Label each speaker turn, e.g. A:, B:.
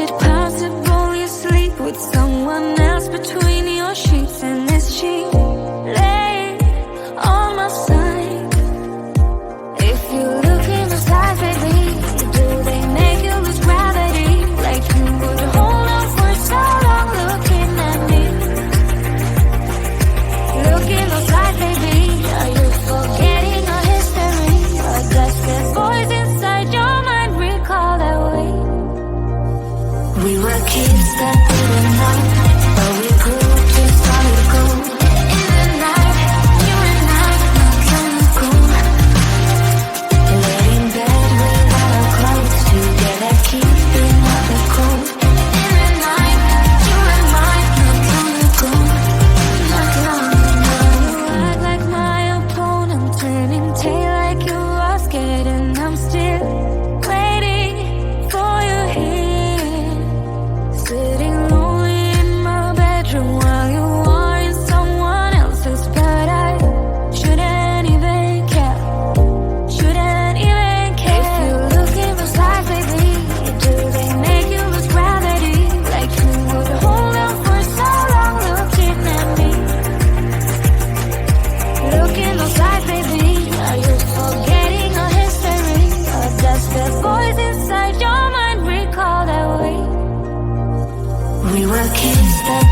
A: it possible you sleep with someone else between your sheets? And is she laying on my side? If you look in those eyes, baby, do they make you lose gravity? Like you would hold on for so long looking at me. Look in those eyes, baby, are you forgetting our history? Or does that voice inside your mind recall that way? We were kids that didn't know, but we grew just how we go. In the night, you and I, not on the go. Lay in bed without our clothes, together keeping out the cold. In the night, you and I, not on the go. Not long ago. You act like my opponent, turning tail like you are scared, and I'm still waiting for you here. Sitting lonely in my bedroom while you are in someone else's, but I shouldn't even care. Shouldn't even care. If you look in those eyes, baby, do they make you lose gravity? Like you would hold on for so long looking at me. Look in those eyes, baby, are you forgetting our history? Or does the voice inside your mind recall that way? We were kids that